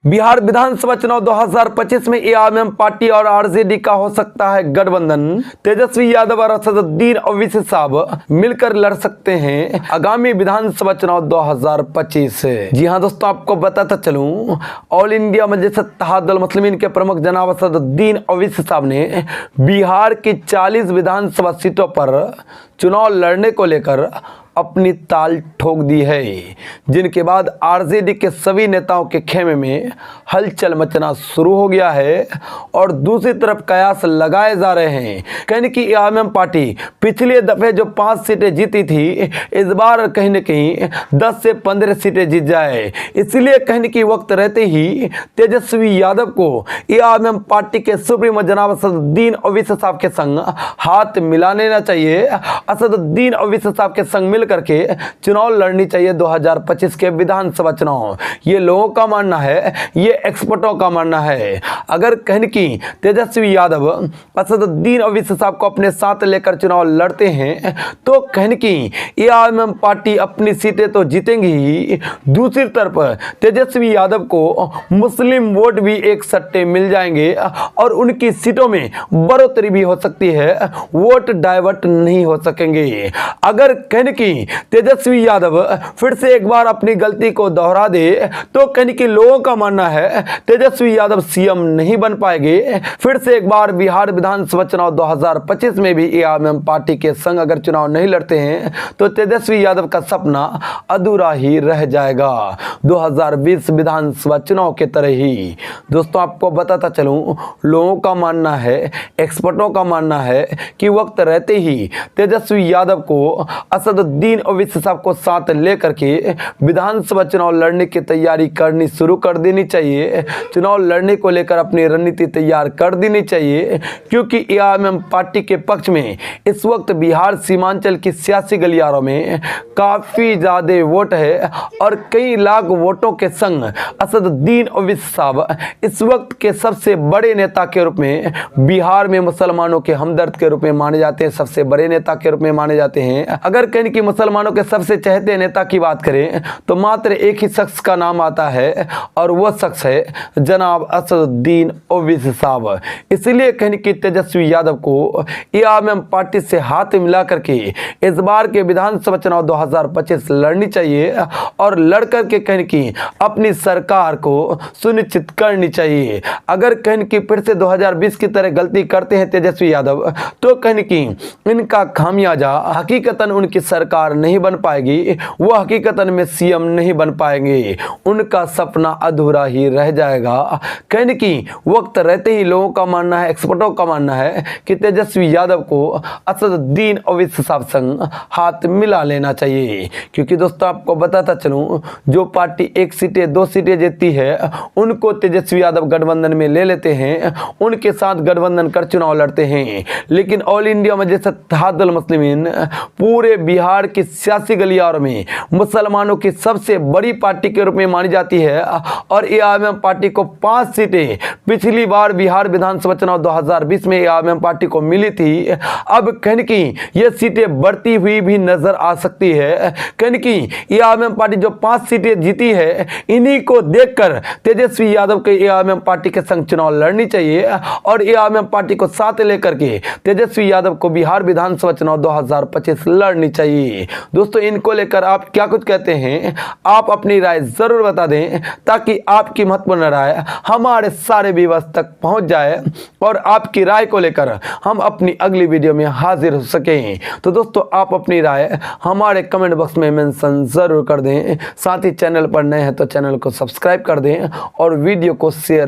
बिहार विधानसभा चुनाव 2025 में AIMIM party और आरजेडी का हो सकता है गठबंधन। तेजस्वी यादव और असदुद्दीन ओवैसी साहब मिलकर लड़ सकते हैं आगामी विधानसभा चुनाव 2025 से। जी हां दोस्तों, आपको बताता चलूं, ऑल इंडिया मजलिस इत्तेहादुल मुस्लिमीन के प्रमुख जनाब असदुद्दीन ओवैसी साहब ने बिहार की 40 विधानसभा सीटों पर चुनाव लड़ने को लेकर अपनी ताल ठोक दी है, जिनके बाद आरजेडी के सभी नेताओं के खेमे में हलचल मचना शुरू हो गया है और दूसरी तरफ कयास लगाए जा रहे हैं कहने की एआईएमआईएम पार्टी पिछले दफे जो 5 सीटें जीती थी, इस बार कहीं न कहीं 10 से 15 सीटें जीत जाए। इसलिए कहने की वक्त रहते ही तेजस्वी यादव को एआईएमआईएम पार्टी के सुप्रीमो जनाब असदुद्दीन ओवैसी साहब के संग हाथ मिला लेना चाहिए। असदुद्दीन ओवैसी साहब के संग मिल करके चुनाव लड़नी चाहिए 2025 के विधानसभा चुनाव। ये लोगों का मानना है, ये एक्सपर्टों का मानना है। अगर कहने की तेजस्वी यादव असदुद्दीन ओवैसी साहब को अपने साथ लेकर चुनाव लड़ते हैं तो कहने की एआईएमआईएम पार्टी अपनी सीटें तो जीतेंगी ही, दूसरी तरफ तेजस्वी यादव को मुस्लिम वोट भी एक सट्टे मिल जाएंगे और उनकी सीटों में बढ़ोतरी भी हो सकती है, वोट डाइवर्ट नहीं हो सकेंगे। अगर कहने की तेजस्वी यादव फिर से एक बार अपनी गलती को दोहरा दे तो कहने की लोगों का मानना है तेजस्वी यादव सीएम नहीं बन पाएंगे। फिर से एक बार बिहार विधानसभा चुनाव 2025 में भी एआईएमआईएम पार्टी के संग अगर चुनाव नहीं लड़ते हैं तो तेजस्वी यादव का सपना अधूरा ही रह जाएगा 2020 विधानसभा चुनाव के तरह ही। दोस्तों, आपको बताता चलूं, लोगों का मानना है, एक्सपर्टों का मानना है कि वक्त रहते ही तेजस्वी यादव को असदुद्दीन ओवैसी साहब को साथ लेकर के विधानसभा चुनाव लड़ने की तैयारी करनी शुरू कर देनी चाहिए। चुनाव लड़ने को लेकर अपनी रणनीति तैयार कर देनी चाहिए, क्योंकि एआईएमआईएम पार्टी के पक्ष में इस वक्त बिहार सीमांचल की सियासी गलियारों में काफी ज्यादा वोट है और कई लाख वोटों के संग असदुद्दीन ओवैसी साहब इस वक्त के सबसे बड़े नेता के रूप में बिहार में मुसलमानों के हमदर्द के रूप में माने जाते हैं, सबसे बड़े नेता के रूप में माने जाते हैं। अगर कहने की मुसलमानों के सबसे चहेते नेता की बात करें तो मात्र एक ही शख्स का नाम आता है और वह शख्स है जनाब असदुद्दीन ओवैसी साहब। इसलिए कहने की तेजस्वी यादव को एआईएमआईएम पार्टी से हाथ मिला करके इस बार के विधानसभा चुनाव 2025 लड़नी चाहिए और लड़कर के कहने की अपनी सरकार को सुनिश्चित करनी चाहिए। अगर कहने की फिर से 2020 की तरह गलती करते हैं तेजस्वी यादव तो कहने की इनका खामियाजा हकीकतन उनकी सरकार नहीं बन पाएगी, वो हकीकतन में सीएम नहीं बन पाएंगे, उनका सपना अधूरा ही रह जाएगा। कहने की वक्त रहते ही लोगों का मानना है, एक्सपर्टों का मानना है कि तेजस्वी यादव को असदुद्दीन ओवैसी साहब संग हाथ मिला लेना चाहिए। क्योंकि दोस्तों, आपको बताता चलूं, जो पार्टी 1 सीटें 2 सीटें जीतती है उनको तेजस्वी यादव गठबंधन में ले लेते हैं, उनके साथ गठबंधन कर चुनाव लड़ते हैं। लेकिन ऑल इंडिया मजलिस इत्तेहादुल मुस्लिमीन पूरे बिहार की सियासी गलियारों में मुसलमानों की सबसे बड़ी पार्टी के रूप में मानी जाती है और एआईएमआईएम पार्टी को 5 सीटें पिछली बार बिहार विधानसभा चुनाव 2020 में एआईएमआईएम पार्टी को मिली थी। अब कहने की ये सीटें बढ़ती हुई भी नजर आ सकती है। कहने की एआईएमआईएम पार्टी जो 5 सीटें जीती है, इन्हीं को देखकर तेजस्वी यादव के एआईएमआईएम पार्टी के संग चुनाव लड़नी चाहिए और एआईएमआईएम पार्टी को साथ लेकर के तेजस्वी यादव को बिहार विधानसभा चुनाव 2025 लड़नी चाहिए। दोस्तों, इनको लेकर आप क्या कुछ कहते हैं, आप अपनी राय जरूर बता दें ताकि आपकी महत्वपूर्ण राय हमारे सारे व्यूअर्स तक पहुंच जाए और आपकी राय को लेकर हम अपनी अगली वीडियो में हाजिर हो सकें। तो दोस्तों, आप अपनी राय हमारे कमेंट बॉक्स में मेंशन जरूर कर दें। साथ ही चैनल पर नए हैं तो चैनल को सब्सक्राइब कर दें और वीडियो को शेयर